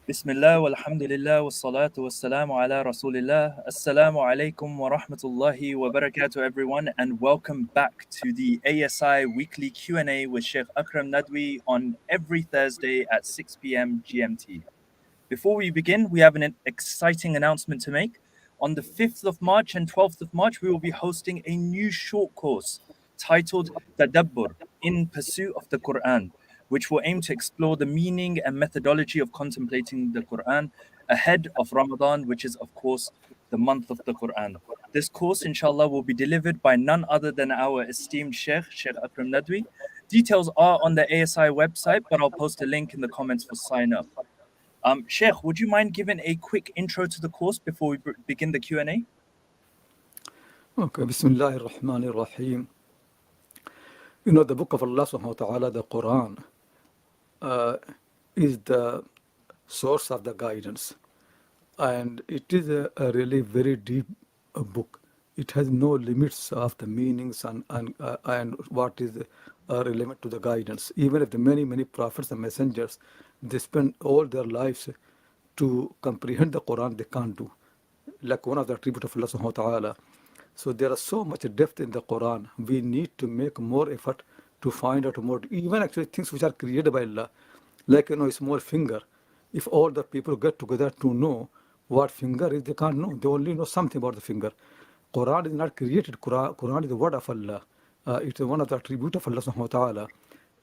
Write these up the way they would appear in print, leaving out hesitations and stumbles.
Bismillah walhamdulillah wassalatu wassalamu ala rasulillah. Assalamu alaikum wa rahmatullahi wa barakatuh everyone, and welcome back to the ASI weekly Q&A with Shaykh Akram Nadwi on every Thursday at 6 p.m. GMT. Before we begin, we have an exciting announcement to make. On the 5th of March and 12th of March, we will be hosting a new short course titled Tadabbur, In Pursuit of the Qur'an, which will aim to explore the meaning and methodology of contemplating the Qur'an ahead of Ramadan, which is, of course, the month of the Qur'an. This course, inshallah, will be delivered by none other than our esteemed Shaykh Akram Nadwi. Details are on the ASI website, but I'll post a link in the comments for sign up. Sheikh, would you mind giving a quick intro to the course before we begin the Q&A? Okay, Bismillah ar-Rahman ar-Rahim. You know, the book of Allah subhanahu wa ta'ala, the Quran, is the source of the guidance. And it is a really very deep book. It has no limits of the meanings and what is relevant to the guidance. Even if the many prophets and messengers, they spend all their lives to comprehend the Quran, they can't do. Like one of the attributes of Allah subhanahu wa ta'ala. So there is so much depth in the Quran. We need to make more effort to find out more, even actually things which are created by Allah, like a small finger. If all the people get together to know what finger is, they can't know. They only know something about the finger. Quran is not created. Quran is the word of Allah. It's one of the attributes of Allah subhanahu wa ta'ala.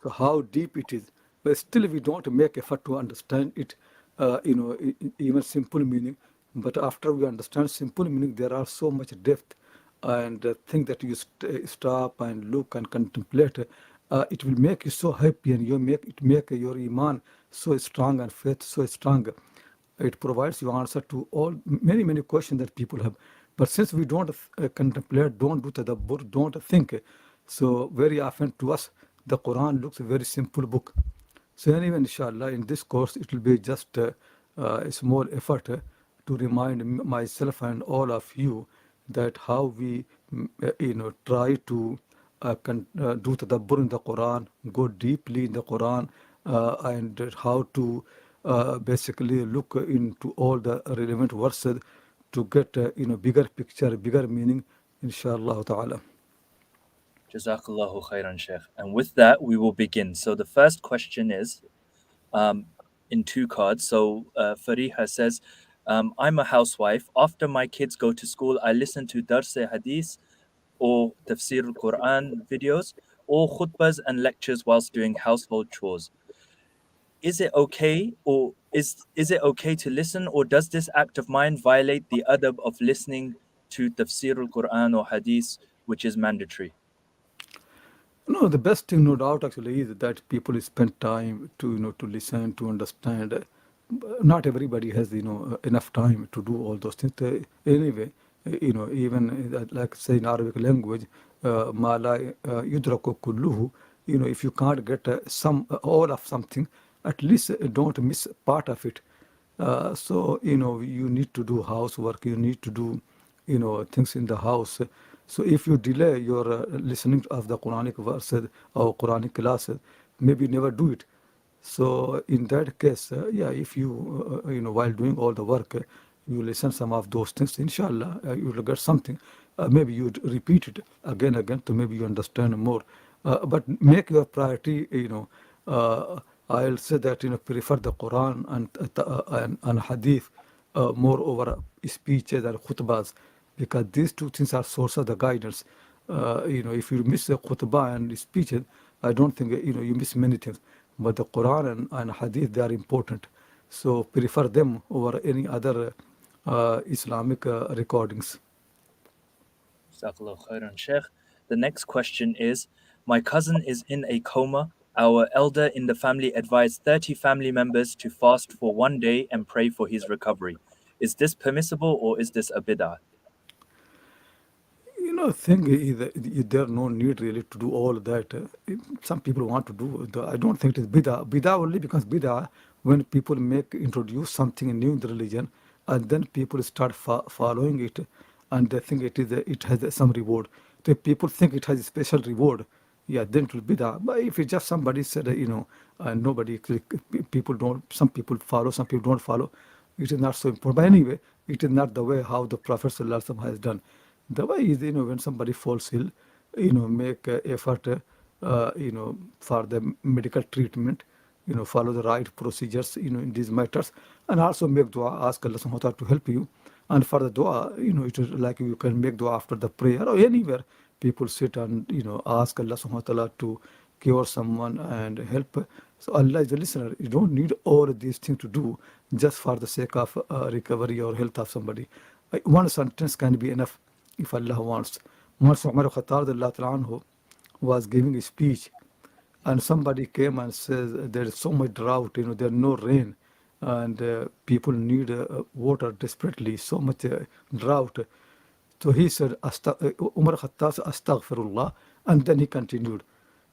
So how deep it is. But still we don't make effort to understand it, even simple meaning. But after we understand simple meaning, there are so much depth and things that you stop and look and contemplate. It will make you so happy, and make your iman so strong and faith so strong. It provides you answer to all many questions that people have. But since we don't contemplate, don't do tadabbur, don't think, so very often to us the Quran looks a very simple book. So anyway, inshallah, in this course it will be just a small effort to remind myself and all of you that how we try to do tadabbur in the Quran, go deeply in the Quran, and how to basically look into all the relevant verses to get bigger picture, bigger meaning, inshallah ta'ala. Jazakallahu khairan, Sheikh. And with that, we will begin. So the first question is in two cards. So Fariha says, I'm a housewife. After my kids go to school, I listen to Dars Hadith or Tafsir al-Quran videos or khutbas and lectures whilst doing household chores. Is it okay, or is it okay to listen, or does this act of mine violate the adab of listening to Tafsir al-Quran or Hadith, which is mandatory? No, the best thing, no doubt, actually, is that people spend time to listen, to understand. Not everybody has enough time to do all those things. Anyway, even like say in Arabic language, ma la yudraku kulluhu. If you can't get all of something, at least don't miss part of it. So you need to do housework. You need to do things in the house. So if you delay your listening of the Quranic verses or Quranic classes, maybe never do it. So in that case, if you while doing all the work, you listen some of those things, inshallah, you will get something. Maybe you repeat it again, to maybe you understand more. But make your priority, I'll say that prefer the Quran and Hadith more over speeches and khutbahs, because these two things are source of the guidance. If you miss a khutbah and speeches, I don't think you miss many things. But the Quran and Hadith, they are important. So prefer them over any other Islamic recordings. Jazakallahu khairan, Sheikh. The next question is, my cousin is in a coma. Our elder in the family advised 30 family members to fast for one day and pray for his recovery. Is this permissible, or is this a bid'ah? I think there no need really to do all that. Some people want to do. I don't think it is bid'ah. Bid'ah only becomes bid'ah when people introduce something new in the religion, and then people start following it, and they think it has some reward. So if people think it has a special reward, yeah, then it will be bid'ah. But if it's just somebody said, nobody people don't, some people follow, some people don't follow. It is not so important. But anyway, it is not the way how the Prophet ﷺ has done. The way is, when somebody falls ill, make effort, for the medical treatment, follow the right procedures, in these matters, and also make dua, ask Allah subhanahu wa ta'ala to help you. And for the dua, it is like you can make dua after the prayer or anywhere. People sit and, ask Allah subhanahu wa ta'ala to cure someone and help. So Allah is a listener. You don't need all of these things to do just for the sake of recovery or health of somebody. One sentence can be enough if Allah wants. Once Umar Khattab was giving a speech, and somebody came and says there is so much drought, there's no rain, and people need water desperately, so much drought. So he said, Umar Khattab said, Astaghfirullah, and then he continued.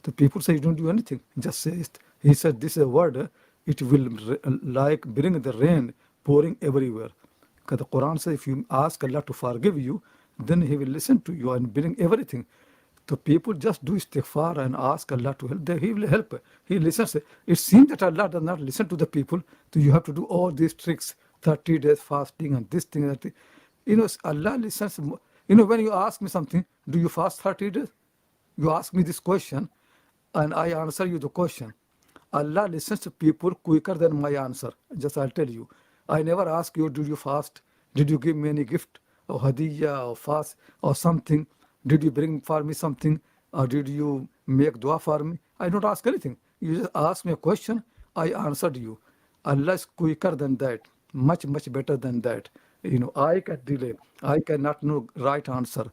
The people say, you don't do anything, just say it. He said, this is a word, it will like bring the rain pouring everywhere. Because the Quran says, if you ask Allah to forgive you, then He will listen to you and bring everything. So people just do istighfar and ask Allah to help. He will help. He listens. It seems that Allah does not listen to the people. So you have to do all these tricks, 30 days fasting and this thing and that thing. Allah listens. When you ask me something, do you fast 30 days? You ask me this question, and I answer you the question. Allah listens to people quicker than my answer. Just I'll tell you. I never ask you, did you fast? Did you give me any gift or hadiyah or fast or something? Did you bring for me something? Or did you make dua for me? I don't ask anything. You just ask me a question, I answered you. Allah is quicker than that, much, much better than that. I can delay. I cannot know right answer.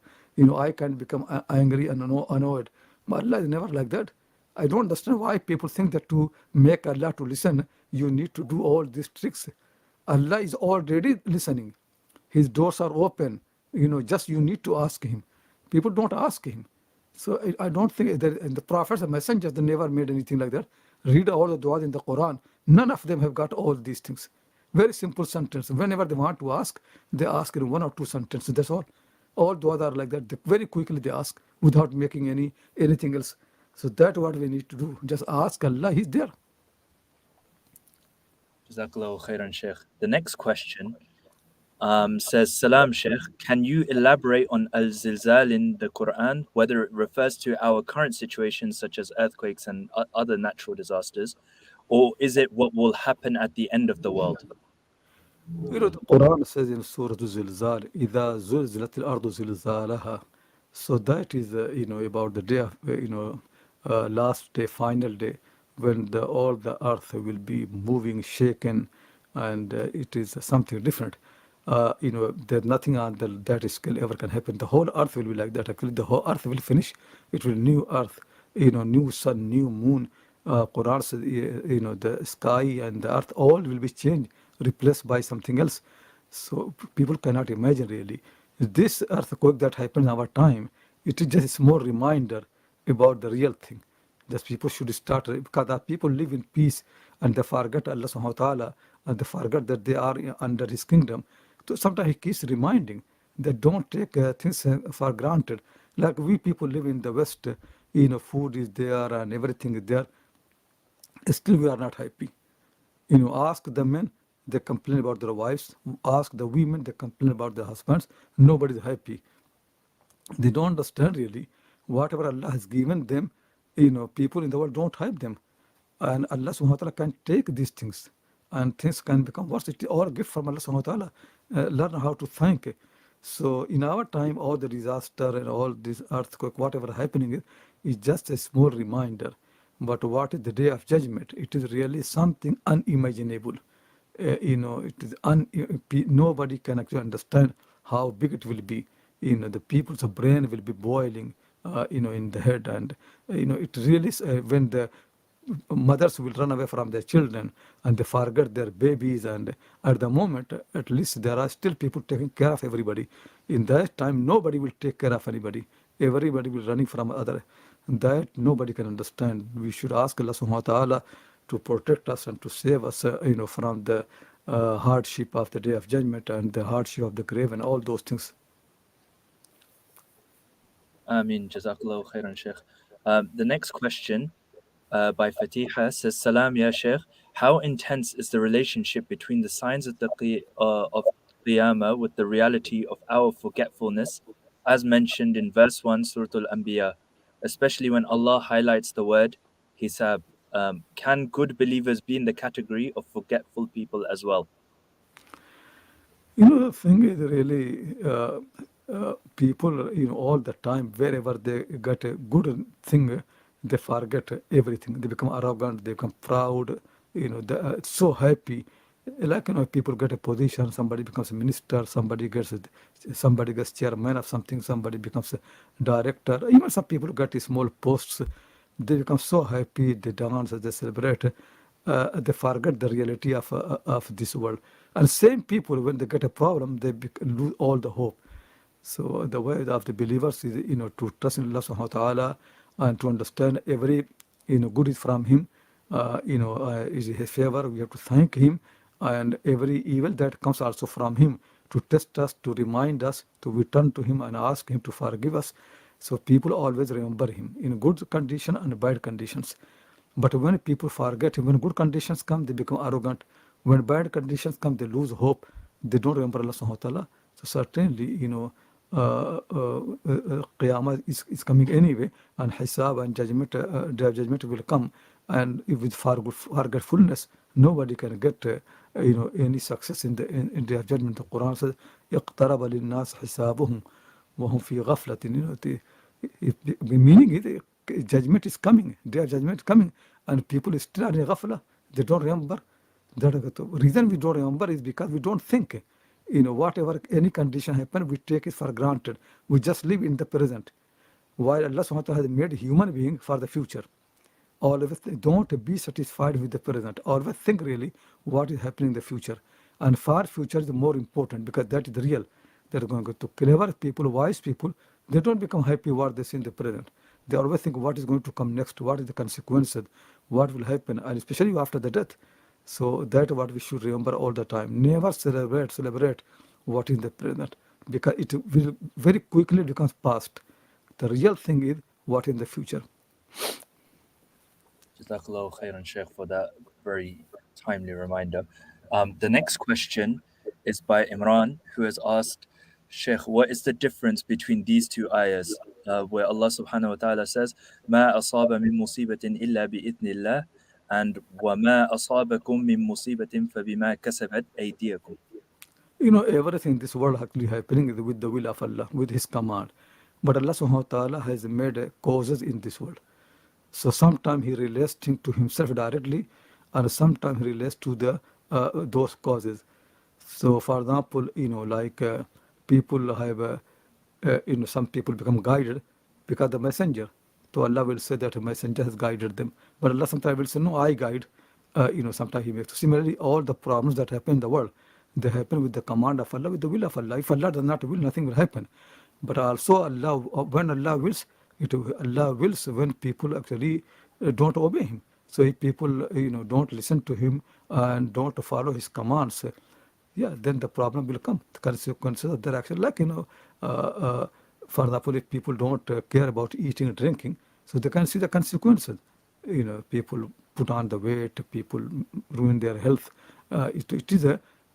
I can become angry and annoyed. But Allah is never like that. I don't understand why people think that to make Allah to listen, you need to do all these tricks. Allah is already listening. His doors are open. Just you need to ask Him. People don't ask Him. So I don't think that and the prophets and messengers, they never made anything like that. Read all the du'as in the Quran. None of them have got all these things. Very simple sentence. Whenever they want to ask, they ask in one or two sentences. That's all. All du'as are like that. Very quickly they ask without making anything else. So that's what we need to do. Just ask Allah. He's there. Jazakallahu khairan, Sheikh. The next question says, Salam, Sheikh. Can you elaborate on al-Zilzal in the Qur'an, whether it refers to our current situations such as earthquakes and other natural disasters, or is it what will happen at the end of the world? The Quran says in Surah Zilzal, إِذَا زُلْزِلَتِ الْأَرْضُ زِلْزَالَهَا. So that is, about the day of, last day, final day, when all the earth will be moving, shaken, and it is something different. There's nothing on that scale ever can happen. The whole earth will be like that. Actually, the whole earth will finish. It will new earth, new sun, new moon. Quran says, the sky and the earth all will be changed, replaced by something else. So people cannot imagine really. This earthquake that happened in our time, it is just a small reminder about the real thing. That people should start, because the people live in peace and they forget Allah subhanahu wa ta'ala and they forget that they are under His kingdom. So sometimes He keeps reminding that don't take things for granted. Like we people live in the West, food is there and everything is there. Still we are not happy. Ask the men, they complain about their wives. Ask the women, they complain about their husbands. Nobody is happy. They don't understand really. Whatever Allah has given them, people in the world don't have them. And Allah subhanahu wa ta'ala can take these things and things can become worse. It is all gift from Allah subhanahu wa ta'ala. Learn how to thank. So in our time, all the disaster and all this earthquake, whatever happening is just a small reminder. But what is the day of judgment? It is really something unimaginable. It is nobody can actually understand how big it will be. The people's brain will be boiling, in the head, and it really when the mothers will run away from their children and they forget their babies, and at the moment at least there are still people taking care of everybody. In that time nobody will take care of anybody. Everybody will running from other. That nobody can understand. We should ask Allah subhanahu wa ta'ala to protect us and to save us from the hardship of the day of judgment and the hardship of the grave and all those things. Ameen. Jazakallahu khairan, Sheikh. The next question by Fatiha says, Salam, Ya Sheikh. How intense is the relationship between the signs of of Qiyamah with the reality of our forgetfulness, as mentioned in verse 1, Surah Al-Anbiya, especially when Allah highlights the word Hisab? Can good believers be in the category of forgetful people as well? The thing is really, people, all the time, wherever they get a good thing, they forget everything. They become arrogant, they become proud, they are so happy. Like, people get a position, somebody becomes a minister, somebody gets chairman of something, somebody becomes a director. Even some people get small posts. They become so happy, they dance, they celebrate. They forget the reality of this world. And same people, when they get a problem, they lose all the hope. So the way of the believers is, to trust in Allah subhanahu wa ta'ala and to understand every, good is from Him, is His favor. We have to thank Him, and every evil that comes also from Him, to test us, to remind us, to return to Him and ask Him to forgive us. So people always remember Him in good condition and bad conditions. But when people forget, when good conditions come, they become arrogant. When bad conditions come, they lose hope. They don't remember Allah subhanahu wa ta'ala. So certainly, Qiyamah is coming anyway, and Hisab and judgment, day of judgment will come. And with forgetfulness, nobody can get, any success in day of judgment. The Quran says, اقترب للناس حسابهم وهم في غفلة. Meaning it, judgment is coming, day of judgment is coming, and people still are in ghafla. They don't remember. The reason we don't remember is because we don't think. Whatever any condition happen, we take it for granted. We just live in the present. While Allah subhanahu wa ta'ala has made human being for the future. Always don't be satisfied with the present. Always think really what is happening in the future. And far future is more important because that is the real. They're going to clever people, wise people, they don't become happy what they see in the present. They always think what is going to come next, what is the consequences, what will happen, and especially after the death. So that's what we should remember all the time. Never celebrate what is in the present, because it will very quickly becomes past. The real thing is what in the future. Jazakallahu khairan, Sheikh, for that very timely reminder. The next question is by Imran, who has asked, Sheikh, what is the difference between these two ayahs, where Allah subhanahu wa ta'ala says, مَا أَصَابَ مِن مُصِيبَةٍ إِلَّا بِإِذْنِ اللَّهِ, and وَمَا أَصَابَكُم مِّن مُصِيبَةٍ فَبِمَا كَسَبَتْ أَيْدِيَكُم? Everything in this world actually happening is with the will of Allah, with His command. But Allah subhanahu wa ta'ala has made causes in this world. So sometimes He relates things to Himself directly, and sometimes He relates to the those causes. So for example, like people have, some people become guided because the messenger. So Allah will say that a messenger has guided them. But Allah sometimes will say, no, I guide. Sometimes He makes. Similarly, all the problems that happen in the world, they happen with the command of Allah, with the will of Allah. If Allah does not will, nothing will happen. But also Allah, when Allah wills, Allah wills when people actually don't obey Him. So if people, don't listen to Him and don't follow His commands, yeah, then the problem will come. The consequences of their action, like, for example, if people don't care about eating and drinking, so they can see the consequences. People put on the weight, people ruin their health. It is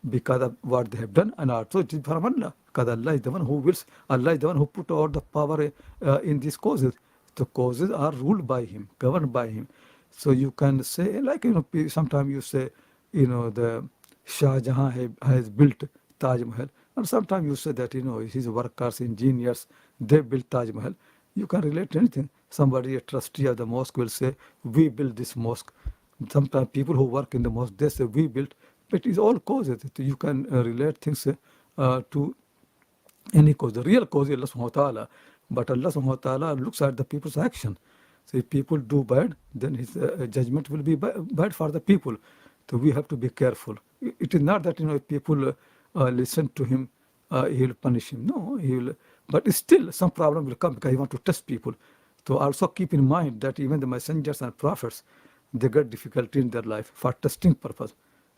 because of what they have done, and also it is from Allah, because Allah is the one who wills. Allah is the one who put all the power in these causes. The causes are ruled by Him, governed by Him. So you can say, like, sometimes you say, the Shah Jahan has built Taj Mahal, and sometimes you say that, his workers, engineers, they built Taj Mahal. You can relate to anything. Somebody, a trustee of the mosque, will say, we built this mosque. Sometimes people who work in the mosque, they say, we built. But it's all causes. You can relate things to any cause. The real cause is Allah subhanahu wa ta'ala. But Allah subhanahu wa ta'ala looks at the people's action. So if people do bad, then His judgment will be bad for the people. So we have to be careful. It is not that, if people listen to Him, He will punish him. No, He will. But still, some problem will come because He wants to test people. So also keep in mind that even the messengers and prophets, they get difficulty in their life for testing purpose.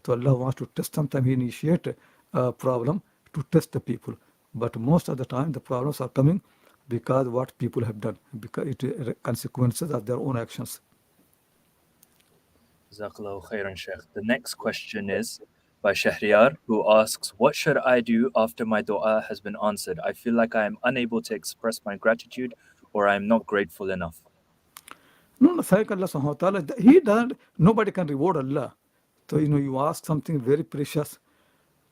So Allah wants to test. Sometimes He initiate a problem to test the people. But most of the time, the problems are coming because what people have done, because it is consequences of their own actions. Jazakallahu khairan, Sheikh. The next question is by Shahriyar, who asks, what should I do after my dua has been answered? I feel like I am unable to express my gratitude or I am not grateful enough. No, no, thank Allah subhanahu wa ta'ala. He doesn't, nobody can reward Allah. So, you ask something very precious,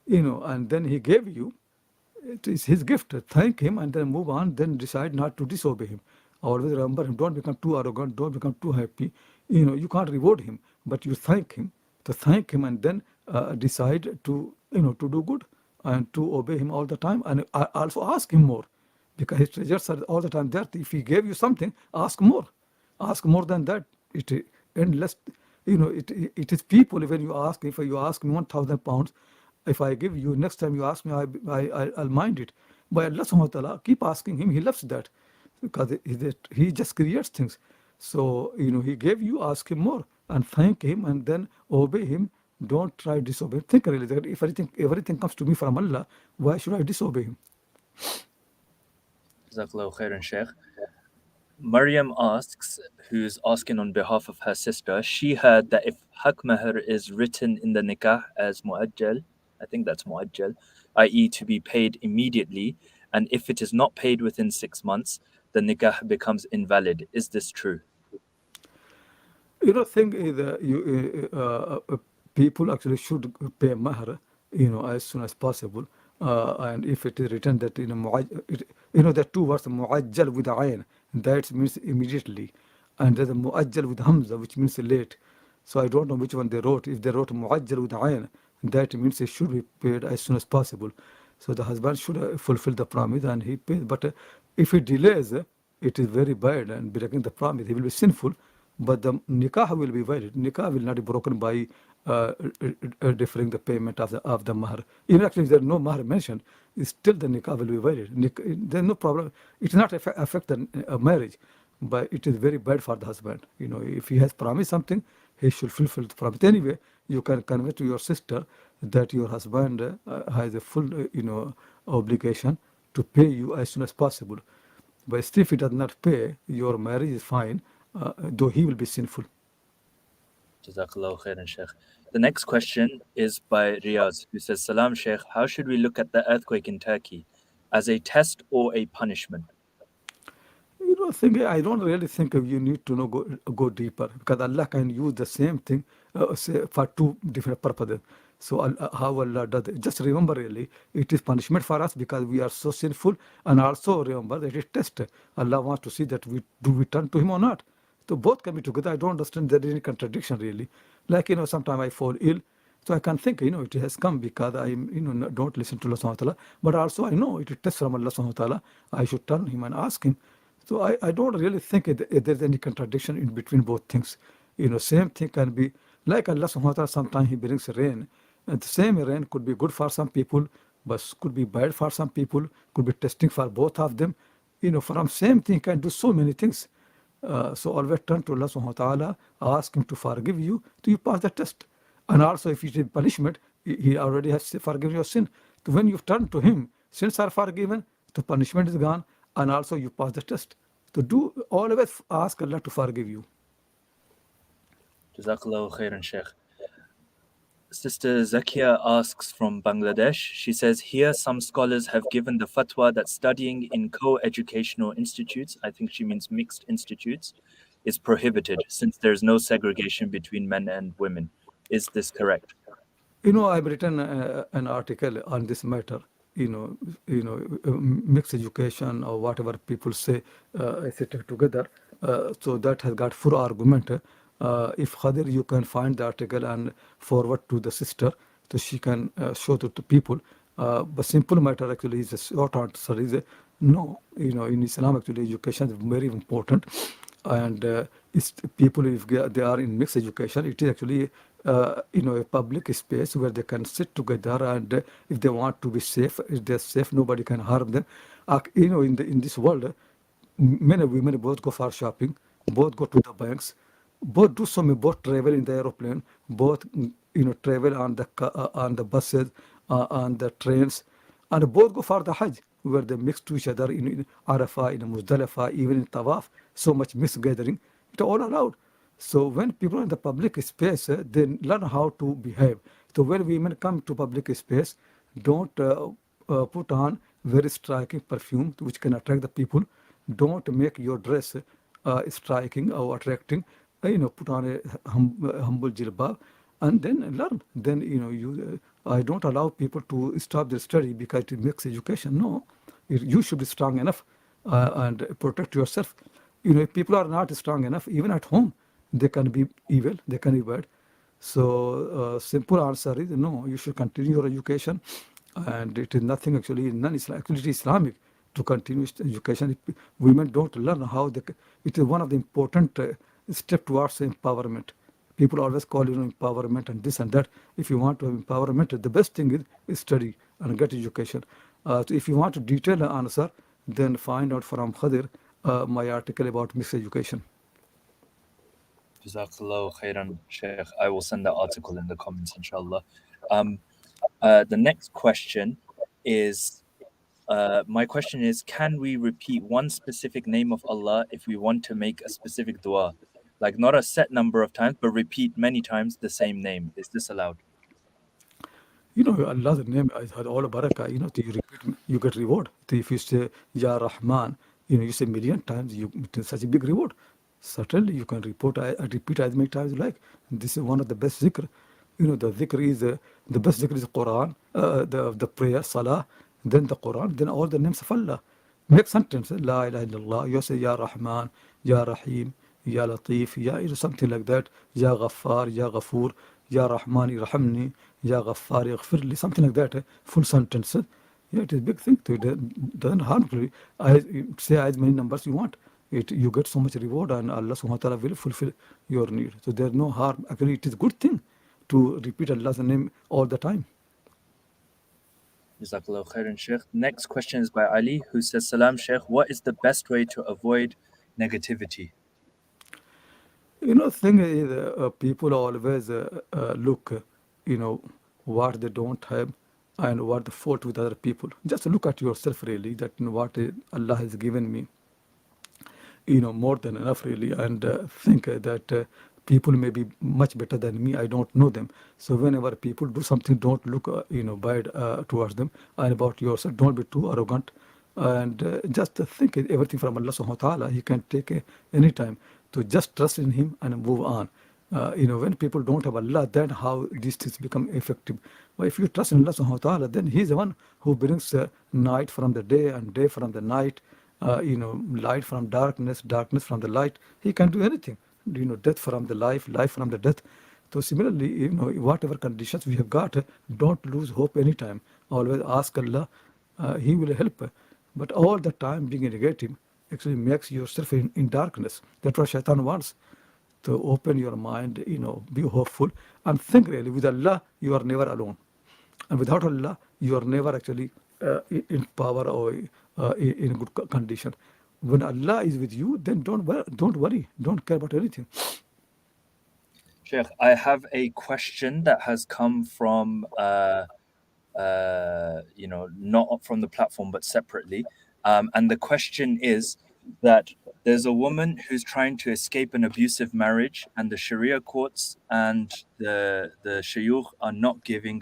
and then he gave you, it is his gift. Thank him and then move on, then decide not to disobey him. Always remember him. Don't become too arrogant, don't become too happy. You can't reward him, but you thank him. To thank him and then decide to do good and to obey him all the time, and also ask him more, because his treasures are all the time there. If he gave you something, ask more. Ask more than that. It endless. It is people. When you ask, if you ask me 1,000 pounds, if I give you, next time you ask me, I'll mind it. By Allah subhanahu wa ta'ala, keep asking him. He loves that, because he just creates things. So he gave you, ask him more and thank him and then obey him. Don't try disobey. Think really that if everything comes to me from Allah, why should I disobey him? Jazakallahu khairan, Sheikh. Maryam asks, who's asking on behalf of her sister, she heard that if haq mahr is written in the nikah as muajjal, I think that's muajjal, i.e., to be paid immediately, and if it is not paid within 6 months, the nikah becomes invalid. Is this true? Think people actually should pay mahr, as soon as possible. And if it is written that the two words muajjal with ayn, that means immediately, and there's a muajjal with hamza, which means late. So I don't know which one they wrote. If they wrote muajjal with ayn, that means it should be paid as soon as possible. So the husband should fulfill the promise and he pays. But if he delays, it is very bad and breaking the promise. He will be sinful. But the nikah will be valid. Nikah will not be broken by deferring the payment of the mahr. Even actually, if there is no mahr mentioned, still the nikah will be valid. There's no problem. It does not affect the marriage, but it is very bad for the husband. If he has promised something, he should fulfill the promise. Anyway, you can convey to your sister that your husband has a full, obligation to pay you as soon as possible. But still, if he does not pay, your marriage is fine, though he will be sinful. Jazakallahu khairan, Sheikh. The next question is by Riyaz, who says, Salam, Sheikh, how should we look at the earthquake in Turkey? As a test or a punishment? I don't really think you need to go deeper, because Allah can use the same thing say, for two different purposes. So how Allah does it. Just remember, really, it is punishment for us because we are so sinful, and also remember that it is test. Allah wants to see that we turn to Him or not. So both can be together. I don't understand there is any contradiction really. Like sometimes I fall ill, so I can think it has come because I don't listen to Allah subhanahu wa ta'ala, but also I know it is test from Allah subhanahu wa ta'ala. I should turn Him and ask Him. So I don't really think there's any contradiction in between both things. Same thing can be like Allah subhanahu wa ta'ala. Sometimes He brings rain, and the same rain could be good for some people, but could be bad for some people. Could be testing for both of them. From same thing can do so many things. So always turn to Allah subhanahu wa ta'ala, ask Him to forgive you till you pass the test. And also if it is punishment, He already has forgiven your sin. So when you turn to Him, sins are forgiven, the punishment is gone, and also you pass the test. So always ask Allah to forgive you. Jazakallahu khairan, Sheikh. Sister Zakia asks from Bangladesh. She says, here some scholars have given the fatwa that studying in co-educational institutes, I think she means mixed institutes, is prohibited since there is no segregation between men and women. Is this correct? I've written an article on this matter. Mixed education or whatever people say, etc. together. So that has got full argument. If Khadir, you can find the article and forward to the sister, so she can show to people. But simple matter actually is a short answer is no. In Islam actually education is very important, and people if they are in mixed education, it is actually a public space where they can sit together, and if they want to be safe, if they're safe, nobody can harm them. In this world, men and women both go for shopping, both go to the banks, both do some, both travel in the aeroplane, both travel on the buses, on the trains, and both go for the Hajj, where they mix to each other in Arafah, in Muzdalifah, even in Tawaf. So much mixed gathering, it's all allowed. So when people are in the public space, they learn how to behave. So when women come to public space, don't put on very striking perfume which can attract the people. Don't make your dress striking or attracting. Put on a humble jilbab, and then learn. Then I don't allow people to stop their study because it makes education. No, you should be strong enough and protect yourself. If people are not strong enough, even at home, they can be evil, they can be bad. So simple answer is no. You should continue your education, and it is nothing actually non-Islam. Actually, it is Islamic to continue education. If women don't learn how they, it is one of the important step towards empowerment. People always call empowerment and this and that. If you want to have empowerment, the best thing is study and get education. So if you want a detailed answer, then find out from Khadir my article about miseducation. Jazakallahu khairan, Sheikh. I will send that article in the comments, inshallah. Um, the next question is my question is, can we repeat one specific name of Allah if we want to make a specific dua? Like not a set number of times, but repeat many times the same name. Is this allowed? Allah's name is all barakah. You repeat, you get reward. If you say Ya Rahman, you say million times, it is such a big reward. Certainly, you can repeat as many times you like. This is one of the best zikr. The zikr is the best zikr is Quran, the prayer, salah, then the Quran, then all the names of Allah. Make sentence, La ilaha illallah. You say Ya Rahman, Ya Rahim, Ya Latif, something like that. Ya Ghaffar, Ya Ghafoor, Ya Rahman, Irhamni, Ya Ghaffar, Yaghfirli, something like that. Full sentence. Yeah, it is a big thing. It doesn't harm to say as many numbers you want. You get so much reward, and Allah subhanahu wa ta'ala will fulfill your need. So there's no harm. Actually, it is a good thing to repeat Allah's name all the time. Jazakallahu khairan, Sheikh. Next question is by Ali, who says, Salam, Sheikh. What is the best way to avoid negativity? Thing is, people always look, what they don't have and what the fault with other people. Just look at yourself, really, that what Allah has given me, more than enough, really, and think that people may be much better than me. I don't know them. So whenever people do something, don't look, bad towards them. And about yourself, don't be too arrogant. And just think everything from Allah subhanahu wa ta'ala. He can take any time. To just trust in Him and move on. When people don't have Allah, then how these things become effective. But if you trust in Allah subhanahu wa ta'ala, then He is the one who brings night from the day and day from the night, light from darkness, darkness from the light. He can do anything. Death from the life, life from the death. So similarly, whatever conditions we have got, don't lose hope anytime. Always ask Allah, He will help. But all the time being negative actually makes yourself in darkness. That's what Shaitan wants. To open your mind, be hopeful and think really. With Allah, you are never alone. And without Allah, you are never actually in power or in good condition. When Allah is with you, then don't worry. Don't care about anything. Sheikh, I have a question that has come from, not from the platform, but separately. And the question is that there's a woman who's trying to escape an abusive marriage, and the Sharia courts and the shayukh are not giving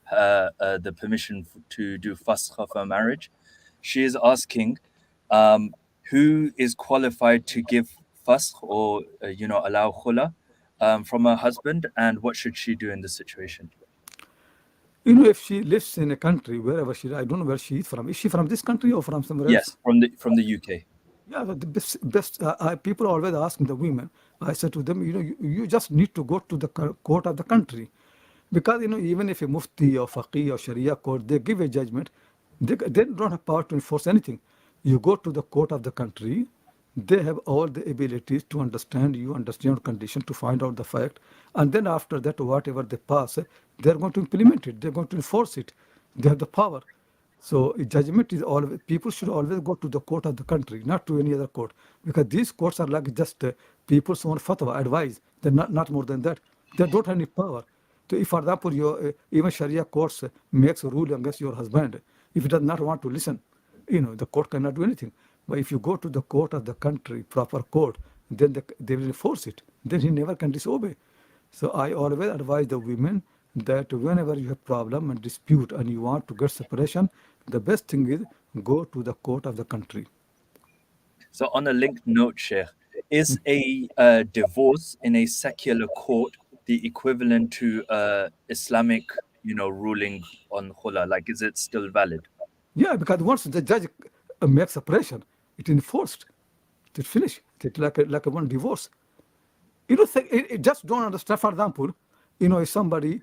her the permission to do fasakh of her marriage. She is asking, who is qualified to give fasakh or allow khula from her husband, and what should she do in this situation? If she lives in a country, wherever I don't know where she is from. Is she from this country or from somewhere else? Yes, from the UK. Yeah, the best people always ask the women. I said to them, you just need to go to the court of the country, because even if a mufti or faqih or sharia court, they give a judgment, they don't have power to enforce anything. You go to the court of the country, they have all the abilities to understand you, understand your condition, to find out the fact, and then after that, whatever they pass, they're going to implement it. They're going to enforce it. They have the power. So judgment is always, people should always go to the court of the country, not to any other court, because these courts are like just people's own fatwa, advice. They're not more than that. They don't have any power. So if, for example, your even Sharia courts makes a rule against your husband, if he does not want to listen, the court cannot do anything. But if you go to the court of the country, proper court, then they will enforce it. then he never can disobey. So I always advise the women that whenever you have problem and dispute and you want to get separation, the best thing is go to the court of the country. So, on a linked note, Sheikh, is a divorce in a secular court the equivalent to Islamic, ruling on khula? Like, is it still valid? Yeah, because once the judge makes separation, it enforced. It finish. It like a one divorce. You know, it just don't understand. For example, if somebody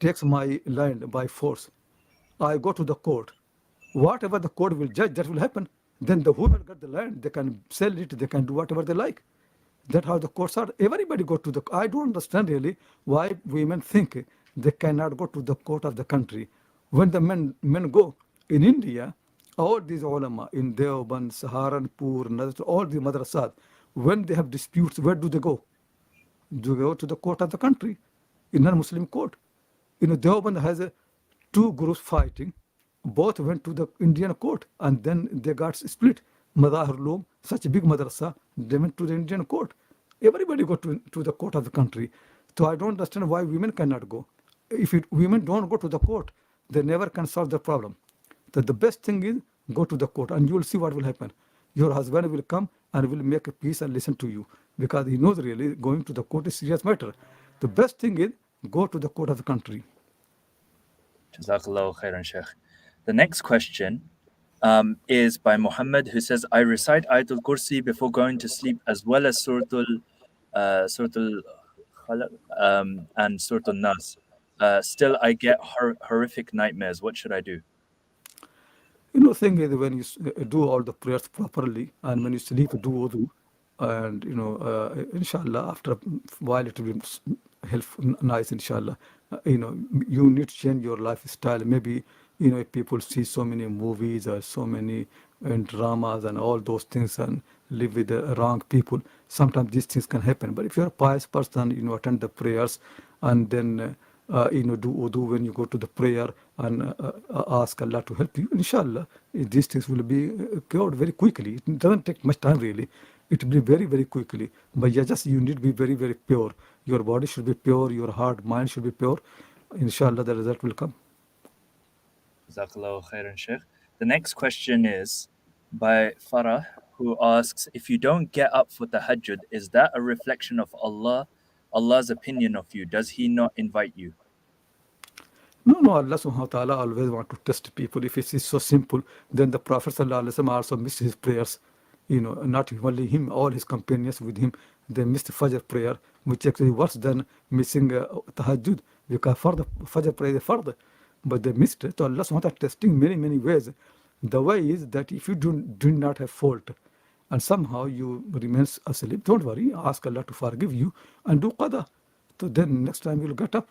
takes my land by force, I go to the court. Whatever the court will judge, that will happen. Then the whoever got the land, they can sell it, they can do whatever they like. That's how the courts are. Everybody go to the. I don't understand really why women think they cannot go to the court of the country. When the men go in India, all these ulama in Deoband, Saharanpur, all the madrasas, when they have disputes, where do they go? Do they go to the court of the country, in non-Muslim court? Deoband has two groups fighting. Both went to the Indian court and then they got split. Madahir Loom, such a big madrasa, they went to the Indian court. Everybody go to the court of the country. So I don't understand why women cannot go. If women don't go to the court, they never can solve the problem. So the best thing is go to the court and you will see what will happen. Your husband will come and will make a peace and listen to you because he knows really going to the court is serious matter. The best thing is go to the court of the country. Jazakallahu khairan, Sheikh. The next question is by Muhammad, who says, I recite ayat al-kursi before going to sleep as well as Surah al-Falaq and Surah al-Nas. Still, I get horrific nightmares. What should I do? Thing is when you do all the prayers properly and when you sleep, do wudu, and inshallah, after a while it will be nice, inshallah. You need to change your lifestyle. Maybe, if people see so many movies or so many dramas and all those things and live with the wrong people, sometimes these things can happen. But if you're a pious person, attend the prayers and then do wudu when you go to the prayer and ask Allah to help you. Inshallah, these things will be cured very quickly. It doesn't take much time really. It will be very, very quickly. But yeah, just you need to be very, very pure. Your body should be pure. Your heart, mind should be pure. Inshallah, the result will come. Jazakallahu khairan, Sheikh. The next question is by Farah, who asks, if you don't get up for tahajjud, is that a reflection of Allah's opinion of you? Does He not invite you? No, Allah subhanahu wa ta'ala always want to test people. If it is so simple, then the Prophet sallallahu alaihi wasallam also missed his prayers. Not only him, all his companions with him, they missed Fajr prayer, which actually worse than missing tahajjud, because for the Fajr prayer is fard, but they missed it. So Allah subhanahu wa ta'ala testing many, many ways. The way is that if you do not have fault, and somehow you remain asleep, don't worry, ask Allah to forgive you and do qada. So then next time you'll get up.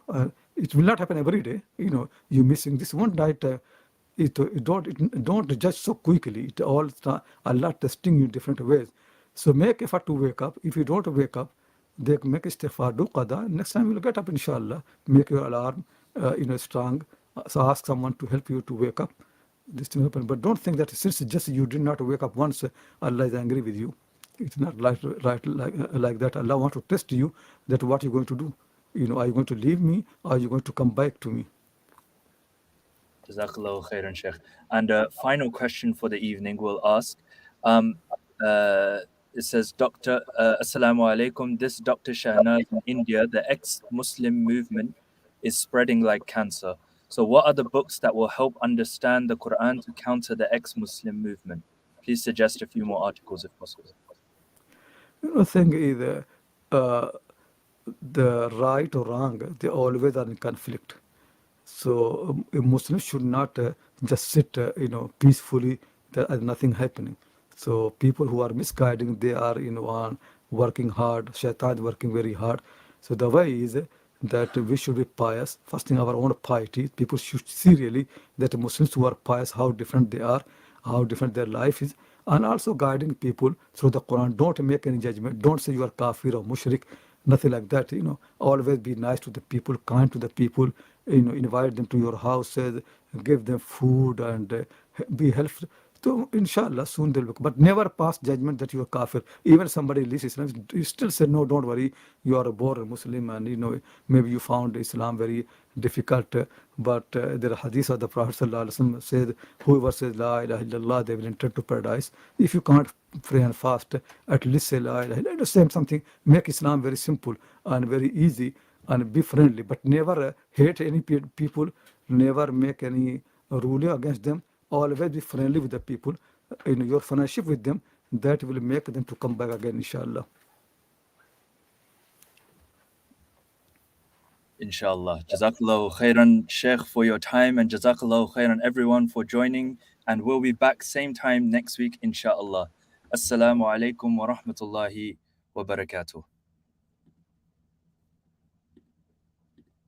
It will not happen every day. You missing this one night. Don't judge so quickly. It all Allah testing you in different ways. So make effort to wake up. If you don't wake up, they make istighfar, do qada. Next time you'll get up, inshallah. Make your alarm, strong. So ask someone to help you to wake up. This thing happen. But don't think that since just you did not wake up once, Allah is angry with you. It's not like that. Allah wants to test you that what you're going to do. Are you going to leave me or are you going to come back to me? Jazakallahu khairan, Sheikh. And final question for the evening we'll ask. It says, Dr. Assalamu alaikum. This Dr. Shahnaz in India, the ex-Muslim movement is spreading like cancer. So what are the books that will help understand the Qur'an to counter the ex-Muslim movement? Please suggest a few more articles if possible. The thing is, the right or wrong, they always are in conflict. So a Muslim should not just sit, peacefully. There is nothing happening. So people who are misguiding, they are, on working hard. Shaitan is working very hard. So the way is that we should be pious. First thing, our own piety. People should see really that Muslims who are pious, how different they are, how different their life is, and also guiding people through the Quran. Don't make any judgment. Don't say you are kafir or mushrik. Nothing like that. Always be nice to the people, kind to the people. Invite them to your houses, give them food, and be helpful. So inshallah soon they'll look, but never pass judgment that you are kafir. Even somebody leaves Islam, you still say no, don't worry, you are a born Muslim, and maybe you found Islam very difficult. But there are hadith of the Prophet sallallahu alaihi wasallam said, whoever says la ilaha illallah, they will enter to paradise. If you can't pray and fast, at least say la ilaha illallah. Same something, make Islam very simple and very easy and be friendly, but never hate any people, never make any ruling against them. Always be friendly with the people. In your friendship with them, that will make them to come back again, inshallah. Inshallah. Jazakallahu khairan, Sheikh, for your time, and Jazakallahu khairan, everyone, for joining. And we'll be back same time next week, inshallah. Assalamu alaikum wa rahmatullahi wa barakatuh.